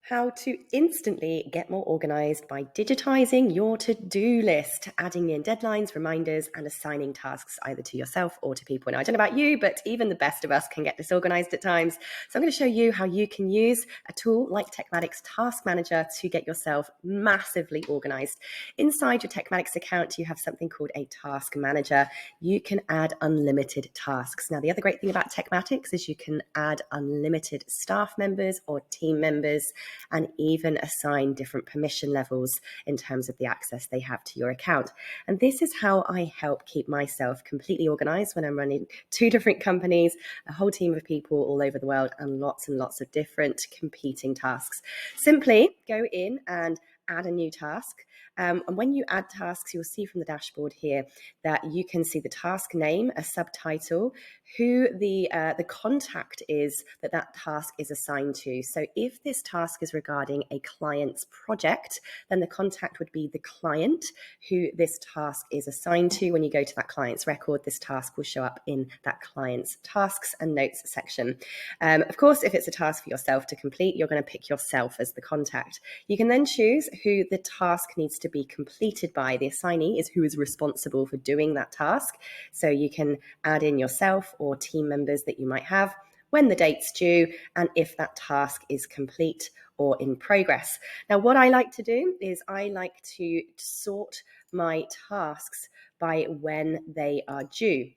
How to instantly get more organized by digitizing your to-do list, adding in deadlines, reminders, and assigning tasks either to yourself or to people. Now, I don't know about you, but even the best of us can get disorganized at times. So I'm going to show you how you can use a tool like TekMatix Task Manager to get yourself massively organized. Inside your TekMatix account, you have something called a Task Manager. You can add unlimited tasks. Now, the other great thing about TekMatix is you can add unlimited staff members or team members, and even assign different permission levels in terms of the access they have to your account. And this is how I help keep myself completely organized when I'm running 2 different companies, a whole team of people all over the world, and lots of different competing tasks. Simply go in and add a new task. And when you add tasks, you'll see from the dashboard here that you can see the task name, a subtitle, who the contact is that task is assigned to. So if this task is regarding a client's project, then the contact would be the client who this task is assigned to. When you go to that client's record, this task will show up in that client's tasks and notes section. Of course, if it's a task for yourself to complete, you're going to pick yourself as the contact. You can then choose who the task needs to be completed by. The assignee is who is responsible for doing that task. So you can add in yourself or team members that you might have, when the date's due, and if that task is complete or in progress. Now, what I like to do is I like to sort my tasks by when they are due.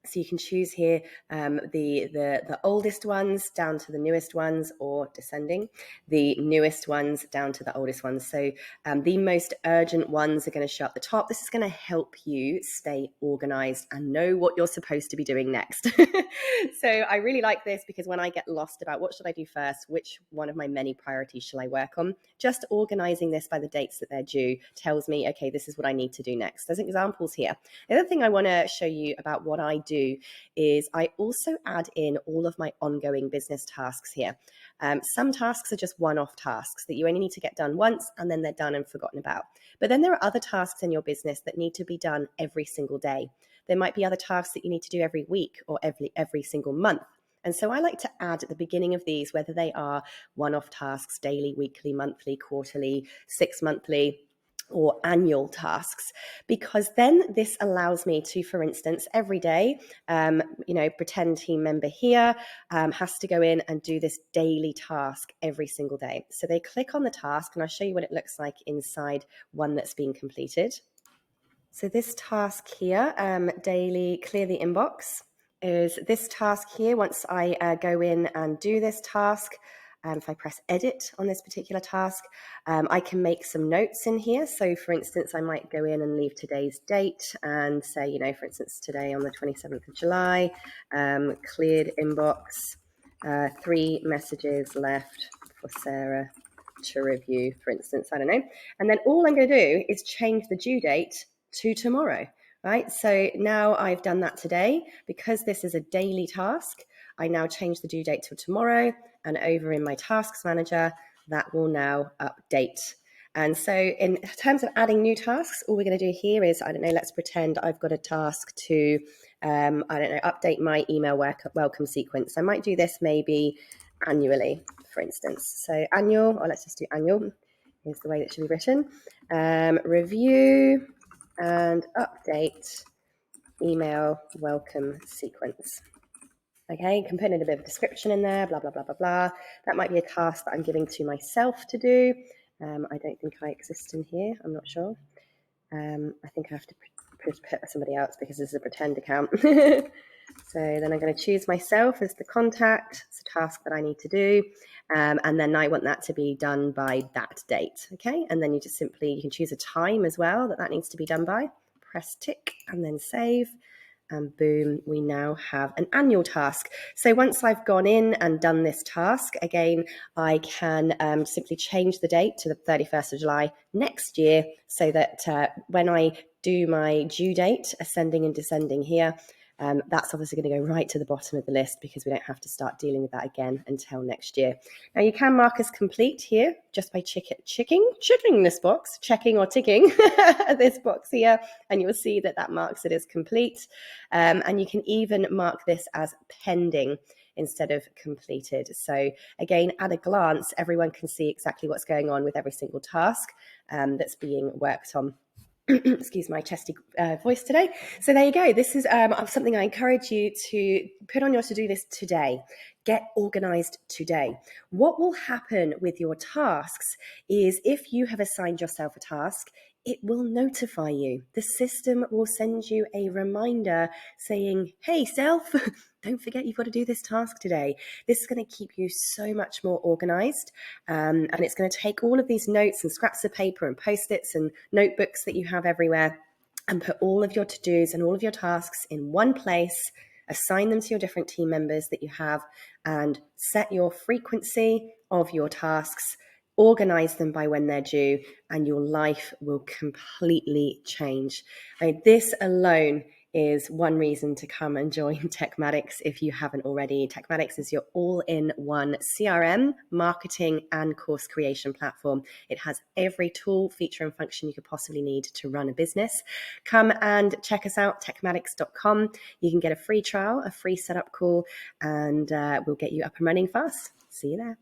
So you can choose here the oldest ones down to the newest ones, or descending, the newest ones down to the oldest ones. So the most urgent ones are going to show up the top. This is going to help you stay organized and know what you're supposed to be doing next. So I really like this because when I get lost about what should I do first, which one of my many priorities shall I work on, just organizing this by the dates that they're due tells me, okay, this is what I need to do next. There's examples here. The other thing I want to show you about what I do is I also add in all of my ongoing business tasks here. Some tasks are just one-off tasks that you only need to get done once and then they're done and forgotten about. But then there are other tasks in your business that need to be done every single day. There might be other tasks that you need to do every week or every single month. And so I like to add at the beginning of these, whether they are one-off tasks, daily, weekly, monthly, quarterly, 6-monthly, or annual tasks, because then this allows me to, for instance, every day, pretend team member here has to go in and do this daily task every single day. So they click on the task, and I'll show you what it looks like inside one that's been completed. So this task here, daily clear the inbox, is this task here. Once I go in and do this task, if I press edit on this particular task, I can make some notes in here. So for instance, I might go in and leave today's date and say, for instance, today on the 27th of July, cleared inbox, 3 messages left for Sarah to review, for instance, I don't know. And then all I'm going to do is change the due date to tomorrow, right? So now I've done that today. Because this is a daily task, I now change the due date to tomorrow, and over in my tasks manager, that will now update. And so in terms of adding new tasks, all we're going to do here is, let's pretend I've got a task to, update my email welcome sequence. I might do this maybe annually, for instance. So annual, or let's just do annual, is the way that should be written. Review and update email welcome sequence. Okay, you can put in a bit of a description in there, blah, blah, blah, blah, blah. That might be a task that I'm giving to myself to do. I don't think I exist in here. I'm not sure. I think I have to put somebody else because this is a pretend account. So then I'm going to choose myself as the contact. It's a task that I need to do. And then I want that to be done by that date. Okay, and then you can choose a time as well that needs to be done by. Press tick and then save. And boom, we now have an annual task. So once I've gone in and done this task, again, I can simply change the date to the 31st of July next year, so that when I do my due date, ascending and descending here, that's obviously going to go right to the bottom of the list, because we don't have to start dealing with that again until next year. Now you can mark as complete here just by checking this box, checking or ticking this box here, and you'll see that marks it as complete. And you can even mark this as pending. instead of completed. So again, at a glance, everyone can see exactly what's going on with every single task that's being worked on. Excuse my chesty voice today. So there you go. This is something I encourage you to put on your to-do list today. Get organized today. What will happen with your tasks is if you have assigned yourself a task, it will notify you. The system will send you a reminder saying, hey, self, don't forget you've got to do this task today. This is going to keep you so much more organized. And it's going to take all of these notes and scraps of paper and post-its and notebooks that you have everywhere and put all of your to-dos and all of your tasks in one place, assign them to your different team members that you have, and set your frequency of your tasks, organize them by when they're due, and your life will completely change. This alone is one reason to come and join TekMatix if you haven't already. TekMatix is your all-in-one CRM, marketing, and course creation platform. It has every tool, feature, and function you could possibly need to run a business. Come and check us out, tekmatix.com. You can get a free trial, a free setup call, and we'll get you up and running fast. See you there.